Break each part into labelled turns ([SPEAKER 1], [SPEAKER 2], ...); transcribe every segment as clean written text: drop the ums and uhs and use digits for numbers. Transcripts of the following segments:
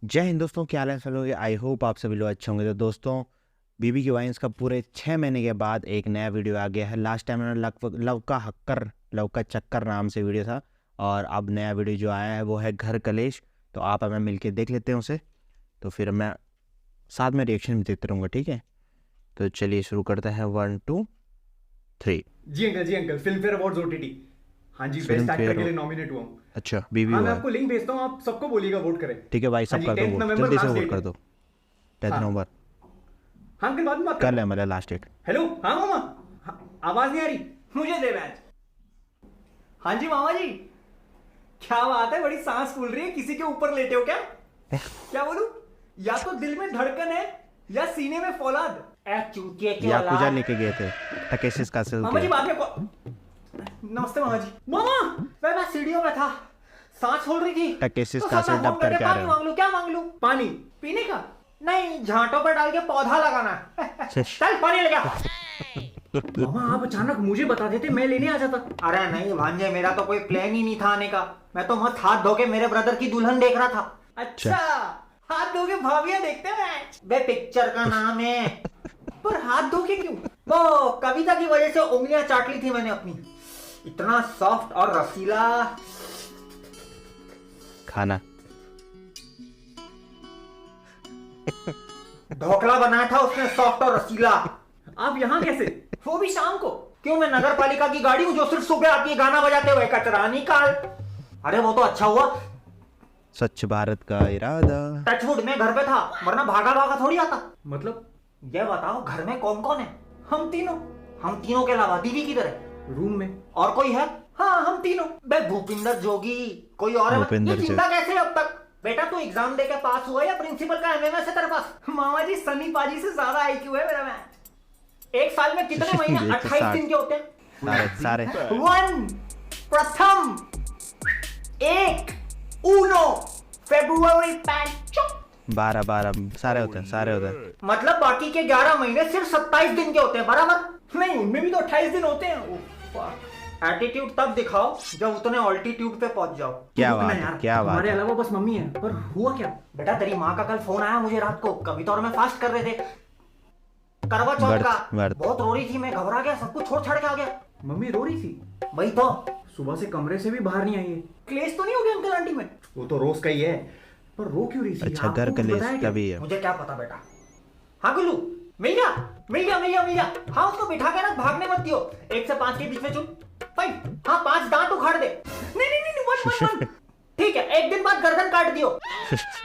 [SPEAKER 1] जय हिंद दोस्तों, क्या हाल है सब लोग। आई होप आप सभी लोग अच्छे होंगे। तो दोस्तों, बीबी की वाइन्स का पूरे 6 महीने के बाद एक नया वीडियो आ गया है। लास्ट टाइम मैंने लव का चक्कर नाम से वीडियो था, और अब नया वीडियो जो आया है वो है घर कलेश। तो आप हमें मिलके देख लेते हैं उसे, तो फिर मैं साथ में रिएक्शन भी देते रहूँगा, ठीक है। तो चलिए शुरू करते हैं। 1 2 3।
[SPEAKER 2] जी uncle Filmfare awards OTT. हाँ जी,
[SPEAKER 1] फिल्म
[SPEAKER 2] बेस्ट एक्टर
[SPEAKER 1] फेयर।
[SPEAKER 2] के लिए नॉमिनेट हुआ हूँ।
[SPEAKER 1] अच्छा, बीबी
[SPEAKER 2] हाँ, मैं
[SPEAKER 1] हुआ है।
[SPEAKER 2] आपको लिंक भेजता हूँ, आप सबको बोलिएगा वोट करें।
[SPEAKER 1] ठीक है भाई,
[SPEAKER 2] हाँ
[SPEAKER 1] सब
[SPEAKER 2] जी,
[SPEAKER 1] कर दो
[SPEAKER 2] 10
[SPEAKER 1] वोट,
[SPEAKER 2] नवंबर
[SPEAKER 1] जल्दी से
[SPEAKER 2] लास्ट
[SPEAKER 1] वोट
[SPEAKER 2] डेट
[SPEAKER 1] कर
[SPEAKER 2] है।
[SPEAKER 1] दो। 10
[SPEAKER 2] हाँ
[SPEAKER 1] नवंबर
[SPEAKER 2] हाँ अंकल, बाद में बात
[SPEAKER 1] कर
[SPEAKER 2] करते
[SPEAKER 1] ले
[SPEAKER 2] हैं।
[SPEAKER 1] हमारा लास्ट डेट।
[SPEAKER 2] हेलो, हाँ मामा। हाँ, आवाज नहीं आ रही, मुझे दे मैच। हाँ जी मामा जी, क्या बात है, बड़ी सांस फूल रही है। किसी के ऊपर लेटे हो क्या? क्या बोलूं? या तो दिल में धड़कन है या सीने में फौलाद। ए चूतिए के
[SPEAKER 1] याकुजा
[SPEAKER 2] औलाद।
[SPEAKER 1] लेके गए थे टकेसिस कासल
[SPEAKER 2] मामा जी
[SPEAKER 1] के।
[SPEAKER 2] बाद में नमस्ते मामा जी। मामा, मैं सीढ़ियों में था, सांस फूल रही थी,
[SPEAKER 1] टकेसिस
[SPEAKER 2] तो
[SPEAKER 1] कासल
[SPEAKER 2] सब मैं
[SPEAKER 1] डब
[SPEAKER 2] फोन
[SPEAKER 1] करके
[SPEAKER 2] करके
[SPEAKER 1] आ
[SPEAKER 2] पानी
[SPEAKER 1] रहे हो।
[SPEAKER 2] मांग लूं। क्या मांग लूं? पानी पीने का? नहीं, झांटों पर डाल के पौधा लगाना है। चल पानी ले जा। मामा, आप अचानक मुझे बता देते, मैं लेने आ जाता। अरे नहीं भांजे, मेरा तो कोई प्लान ही नहीं था आने का। मैं तो मस्त हाथ धो के मेरे ब्रदर की दुल्हन देख रहा था। अच्छा, हाथ धो के भाभियां देखते हैं? बे पिक्चर का नाम है। पर हाथ धो के क्यों? वो कविता की वजह से उंगलियां चाट ली थी मैंने अपनी। इतना सॉफ्ट और रसीला
[SPEAKER 1] खाना।
[SPEAKER 2] ढोकला बनाया था उसने, सॉफ्ट और रसीला। आप यहाँ कैसे? वो भी शाम को? क्यों, मैं नगर पालिका की गाड़ी हूँ जो सिर्फ सुबह आती है गाना बजाते हुए, कचरा निकाल। अरे वो तो अच्छा हुआ,
[SPEAKER 1] स्वच्छ भारत का इरादा।
[SPEAKER 2] टचवुड में घर पे था, वरना भागा भागा थोड़ी आता। मतलब ये बताओ, घर में कौन कौन है? हम तीनों के अलावा दीदी किधर है? रूम में। और कोई है? हाँ, हम तीनों। बे भूपिंदर जोगी, कोई और है?
[SPEAKER 1] भूपेंद्र
[SPEAKER 2] ये
[SPEAKER 1] जोगी।
[SPEAKER 2] जिंदा कैसे है अब तक? बेटा तू एग्जाम दे के पास हुआ या प्रिंसिपल का एमएमएस है तेरे पास? मामा जी, सनी पाजी से ज्यादा आईक्यू है मेरा। मैं एक साल में कितने महीने?
[SPEAKER 1] ये तो
[SPEAKER 2] 28 दिन के होते हैं।
[SPEAKER 1] सारे
[SPEAKER 2] वन, प्रथम, एक, ऊनो, फेब्रुवरी,
[SPEAKER 1] 12 सारे होते हैं।
[SPEAKER 2] मतलब बाकी के 11 महीने सिर्फ 27 दिन के होते हैं, बराबर? नहीं, उनमें भी तो 28 दिन होते हैं। एटीट्यूड तब दिखाओ जब उतने ऑल्टीट्यूड पे पहुंच जाओ।
[SPEAKER 1] क्या बात है, क्या बात
[SPEAKER 2] हमारे
[SPEAKER 1] है।
[SPEAKER 2] अलावा बस मम्मी है। पर हुआ क्या? बेटा तेरी माँ का कल फोन आया मुझे रात को, कविता और मैं फास्ट कर रहे थे करवा चौथ का।
[SPEAKER 1] व्रत।
[SPEAKER 2] बहुत रो रही थी, मैं घबरा गया, सब कुछ छोड़ छाड़ के आ गया। मम्मी रो रही थी? वही तो, सुबह से कमरे से भी बाहर नहीं आई है। क्लेश तो नहीं हो गया अंकल आंटी में? वो तो रोज का ही है, पर रो क्यों रही थी?
[SPEAKER 1] अच्छा,
[SPEAKER 2] आपको
[SPEAKER 1] घर
[SPEAKER 2] कुछ
[SPEAKER 1] कलेश
[SPEAKER 2] बताया क्या?
[SPEAKER 1] तभी है।
[SPEAKER 2] मुझे क्या पता बेटा। हाँ गुल्लू, मिल गया। हाँ, उसको बिठा के ना, भागने मत दियो। 1 से 5 के बीच में चुप। 5। हाँ, 5 दांत उखाड़ दे। नहीं, 1 ठीक है, एक दिन बाद गर्दन काट दियो।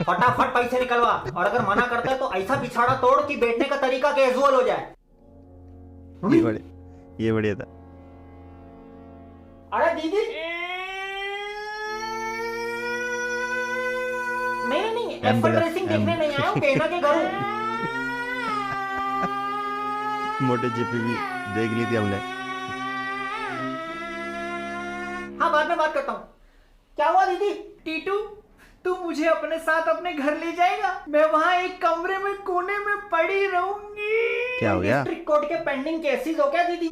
[SPEAKER 2] फटाफट पैसे निकलवा, और अगर मना करता है तो ऐसा पिछाड़ा तोड़ कि बैठने का तरीका कैजुअल हो जाए।
[SPEAKER 1] ये बढ़िया था।
[SPEAKER 2] अरे दीदी, नहीं, एफर्ट रेसिंग देखने नहीं आया हूँ, कहना के घर हूँ।
[SPEAKER 1] मोटे जीपी भी देख ली थी हमने।
[SPEAKER 2] हाँ, बाद में बात करता हूँ। क्या हुआ दीदी? टीटू, तू मुझे अपने साथ अपने घर ले जाएगा? मैं वहाँ एक कमरे में कोने में पड़ी रहूंगी।
[SPEAKER 1] क्या हो गया?
[SPEAKER 2] डिस्ट्रिक्ट कोर्ट के पेंडिंग केसेस हो क्या दीदी?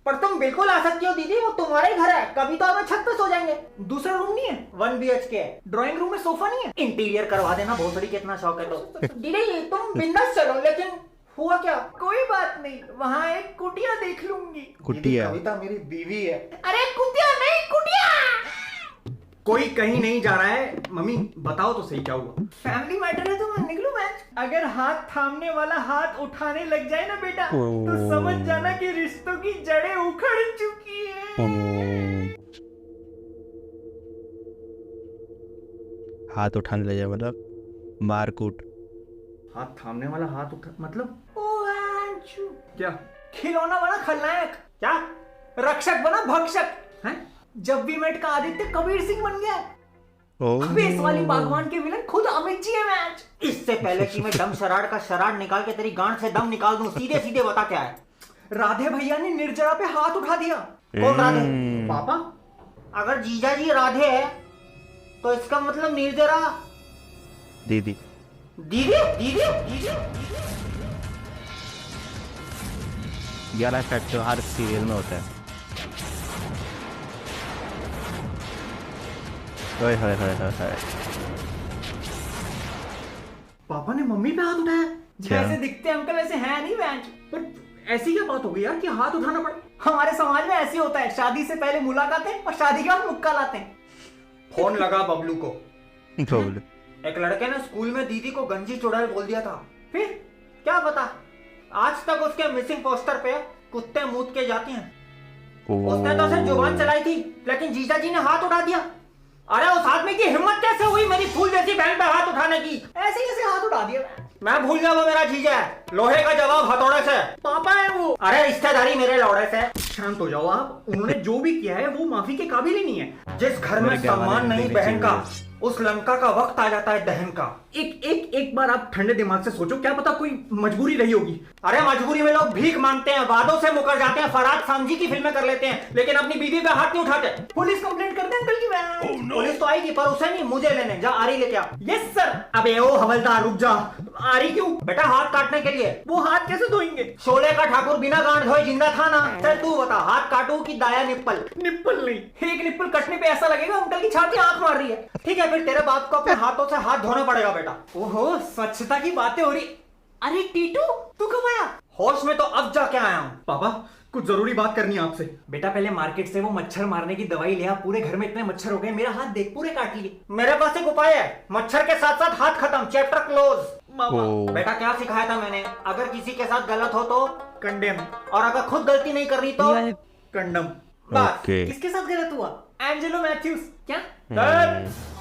[SPEAKER 2] पर तुम बिल्कुल आ सकती हो दीदी, वो तुम्हारा ही घर है। कभी तो हम छत पे सो जाएंगे। दूसरा रूम नहीं है? 1 BHK है। ड्राइंग रूम में सोफा नहीं है? इंटीरियर करवा देना, भोसड़ी के इतना शौक है तो। दीदी तुम बिंदास चलो, लेकिन हुआ क्या? कोई बात नहीं, वहाँ एक कुटिया देख लूंगी।
[SPEAKER 1] कुटिया?
[SPEAKER 2] कविता मेरी बीवी है। अरे कुटिया नहीं, कुटिया। कोई कहीं नहीं जा रहा है। मम्मी बताओ तो सही, क्या हुआ? फैमिली मैटर है तो मैं निकलूं मैच? अगर हाथ थामने वाला हाथ उठाने लग जाए ना बेटा, तो समझ जाना कि रिश्तों की जड़ें उखड़ चुकी है।
[SPEAKER 1] हाथ उठाने लगे मतलब मारकूट।
[SPEAKER 2] हाथ थामने वाला हाथ उठा मतलब? क्या खिलौना बना खलनायक? क्या रक्षक बना भक्षक? हैं? जब भी मेट का आदित्य कबीर सिंह बन गया। अबे इस वाली बागवान के विलन खुद अमित जी है मैच। इससे पहले कि मैं दम शराड का शराड निकाल के तेरी गांड से दम निकाल दूं, सीधे सीधे बता क्या है? राधे भैया ने निर्जरा पे हाथ उठा दिया। कौन राधे? पापा? अगर जीजा जी राधे है तो इसका मतलब निर्जरा
[SPEAKER 1] दीदी।
[SPEAKER 2] दीदी।
[SPEAKER 1] 11 फैक्ट तो हर सीरियल में होता है। ओए होए।
[SPEAKER 2] पापा ने मम्मी पे हाथ उठाया?
[SPEAKER 1] क्या?
[SPEAKER 2] जैसे दिखते हैं अंकल वैसे हैं नहीं बैंच। पर ऐसी क्या बात हो गई यार कि हाथ उठाना पड़ा? हमारे समाज में ऐसे होता है, शादी से पहले मुलाकातें और शादी के बाद मुक्का लाते हैं। फोन लगा बबलू को। एक लड़के ने स्कूल में दीदी को गंजी चुड़ैल बोल दिया था। फिर क्या पता, आज तक उसके मिसिंग पोस्टर पे कुत्ते मूत के जाते हैं। उसने तो सिर्फ जुबान चलाई थी, लेकिन जीजा जी ने हाथ उठा दिया। अरे उस आदमी की हिम्मत कैसे हुई मेरी फूल जैसी बहन पे हाथ उठाने की? ऐसे कैसे हाथ उठा दिया? मैं भूल गया वो मेरा जीजा है। लोहे का जवाब हथौड़े से। पापा है वो। अरे रिश्तेदारी मेरे लौड़े से। शांत हो जाओ आप। उन्होंने जो भी किया है वो माफी के काबिल ही नहीं है। जिस घर में सम्मान नहीं बहन का, उस लंका का वक्त आ जाता है दहन का। एक बार आप ठंडे दिमाग से सोचो, क्या पता कोई मजबूरी रही होगी। अरे मजबूरी में लोग भीख मांगते हैं, वादों से मुकर जाते हैं, फरहाद सामजी की फिल्में कर लेते हैं, लेकिन अपनी बीवी पे हाथ नहीं उठाते। पुलिस कंप्लेंट करते हैं अंकल की बहन। पुलिस तो आएगी पर उसे नहीं, मुझे लेने। जा आरी लेके आ। Yes sir. अबे ओ हवलदार रुक जा। आरी क्यों? बेटा हाथ काटने के लिए। वो हाथ कैसे धोएंगे? शोले का ठाकुर बिना गांठ धोए जिंदा था ना। सर तू बता, हाथ काटू की दाया निप्पल? निप्पल नहीं, एक निप्पल कटने पे ऐसा लगेगा अंकल की छाती आंख मार रही है। ठीक है फिर तेरे बाप को अपने हाथों से हाथ धोना पड़ेगा बेटा। ओहो स्वच्छता की बातें हो रही। अरे टीटू तू कब आया? होश में तो अब जाके आया हूँ। पापा कुछ जरूरी बात करनी है आपसे। बेटा पहले मार्केट से वो मच्छर मारने की दवाई ले आ। पूरे घर में इतने मच्छर हो गए, मेरा हाथ देख पूरे काट लिए। मेरे पास एक उपाय है, मच्छर के साथ साथ हाथ खत्म, चैप्टर क्लोज। बेटा क्या सिखाया था मैंने? अगर किसी के साथ गलत हो तो कंडेम, और अगर खुद गलती नहीं कर रही तो कंडम। बस किसके साथ गलत हुआ? एंजेलो मैथ्यूज। क्या?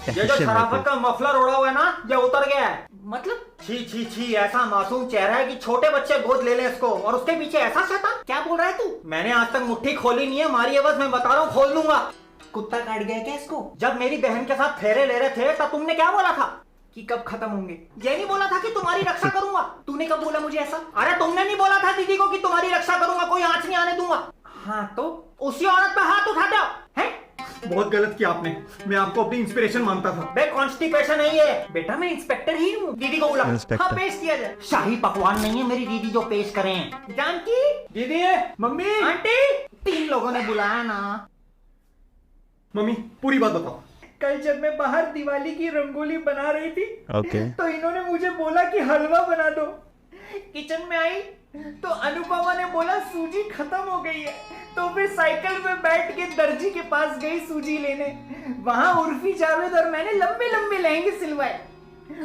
[SPEAKER 2] ये जो शराफत का मफलर ओढ़ा हुआ है ना, ये उतर गया है। मतलब छी छी छी, ऐसा मासूम चेहरा है कि छोटे बच्चे गोद ले लें इसको, और उसके पीछे ऐसा शैतान। क्या बोल रहा है तू? मैंने आज तक मुट्ठी खोली नहीं है, मारी है बस। मैं बता रहा हूँ खोल दूंगा। कुत्ता काट गया क्या इसको? जब मेरी बहन के साथ फेरे ले रहे थे तब तुमने क्या बोला था कि कब खत्म होंगे? ये नहीं बोला था कि तुम्हारी रक्षा करूंगा? तूने कब बोला मुझे ऐसा? अरे तुमने नहीं बोला था दीदी को कि तुम्हारी रक्षा करूंगा, कोई आंच नहीं आने दूंगा? हाँ तो उसी औरत पे हाथ उठाते हो हैं? बहुत गलत किया आपने। मैं आपको अपनी इंस्पिरेशन मानता था। बे कॉन्स्टिपेशन नहीं है बेटा, मैं इंस्पेक्टर ही हूँ। दीदी को बुला। हाँ पेश किया जाए। शाही पकवान नहीं है मेरी दीदी जो पेश करें। जानकी दीदी, मम्मी, आंटी, 3 लोगों ने बुलाया ना। मम्मी पूरी बात बताओ। कल जब मैं बाहर दिवाली की रंगोली बना रही थी, तो इन्होंने मुझे बोला कि हलवा बना दो। किचन में आई तो अनुपमा ने बोला सूजी खत्म हो गई है। तो फिर साइकिल में बैठ के दर्जी के पास गई सूजी लेने। वहां उर्फी जावेद और मैंने लंबे लंबे लहंगे सिलवाए।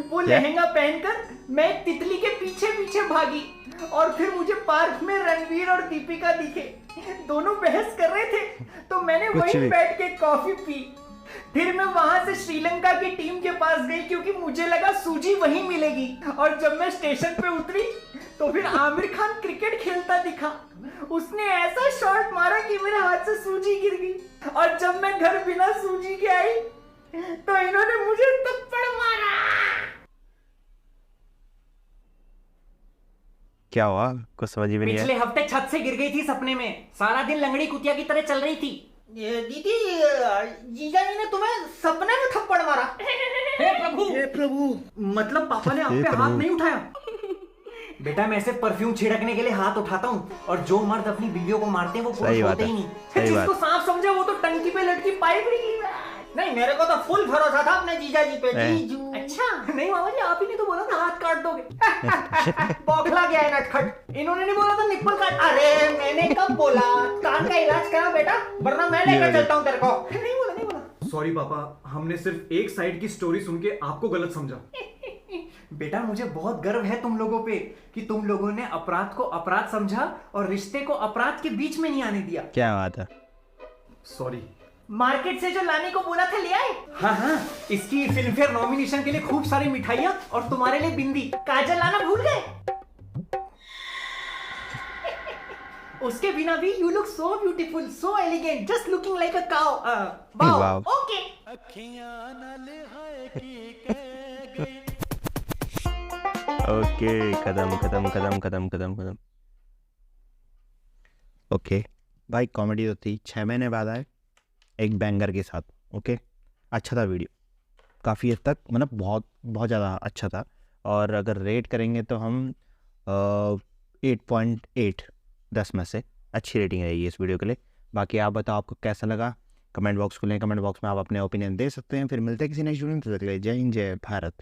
[SPEAKER 2] वो लहंगा पहनकर मैं तितली के पीछे पीछे भागी, और फिर मुझे पार्क में रणवीर और दीपिका दिखे। दोनों बहस कर रहे थे, तो मैंने वहीं बैठ के कॉफी पी। फिर मैं वहां से श्रीलंका की टीम के पास गई, क्योंकि मुझे लगा सूजी वहीं मिलेगी। और जब मैं स्टेशन पे उतरी तो फिर आमिर खान क्रिकेट खेलता दिखा। उसने ऐसा शॉट मारा कि मेरे हाथ से सूजी गिर गई। और जब मैं घर बिना सूजी के आई तो इन्होंने मुझे थप्पड़ मारा।
[SPEAKER 1] क्या हुआ? कुछ समझ ही नहीं आया।
[SPEAKER 2] पिछले हफ्ते छत से गिर गई थी सपने में। सारा दिन लंगड़ी कुतिया की तरह चल रही थी। दीदी जीजा जी ने तुम्हें सपने में थप्पड़ मारा? हे प्रभु, हे प्रभु। मतलब पापा ने आप पे हाथ नहीं उठाया? बेटा मैं सिर्फ परफ्यूम छिड़कने के लिए हाथ उठाता हूँ, और जो मर्द अपनी बीवियों को मारते हैं वो पुरुष होते ही नहीं। जिसको सांप समझे वो तो टंकी पे लटकी पाइप नहीं। मेरे को तो फुल भरोसा था अपने जीजा जी पे। जीजू अच्छा नहीं मामा जी, आप ही ने तो बोला था हाथ काट दोगे। बौखला गया है नटखट। इन्होंने नहीं बोला था निप्पल काट। अरे मैंने कब बोला? कान का इलाज करा बेटा, वरना मैं लेकर चलता हूँ तेरे को। नहीं बोला। सॉरी पापा, हमने सिर्फ एक साइड की स्टोरी सुन के आपको गलत समझा। बेटा मुझे बहुत गर्व है तुम लोगों पे कि तुम लोगों ने अपराध को अपराध समझा और रिश्ते को अपराध के बीच में नहीं आने दिया।
[SPEAKER 1] क्या बात है?
[SPEAKER 2] सॉरी। मार्केट से जो लाने को बोला था ले आए? हाँ, इसकी फिल्म फेयर नॉमिनेशन के लिए खूब सारी मिठाइयाँ, और तुम्हारे लिए बिंदी। काजल लाना भूल गए? उसके बिना भी you look so beautiful, so elegant, just looking like a cow. Wow okay.
[SPEAKER 1] Okay Kadam. Okay भाई, कॉमेडी तो थी। 6 महीने बाद आए एक बैंगर के साथ। ओके अच्छा था वीडियो, काफ़ी हद तक, मतलब बहुत ज़्यादा अच्छा था। और अगर रेट करेंगे तो हम 8.8 10 में से अच्छी रेटिंग रहेगी इस वीडियो के लिए। बाकी आप बताओ आपको कैसा लगा, कमेंट बॉक्स खोलें। कमेंट बॉक्स में आप अपने ओपिनियन दे सकते हैं। फिर मिलते हैं किसी नेक्स्ट वीडियो में। जय हिंद, जय भारत।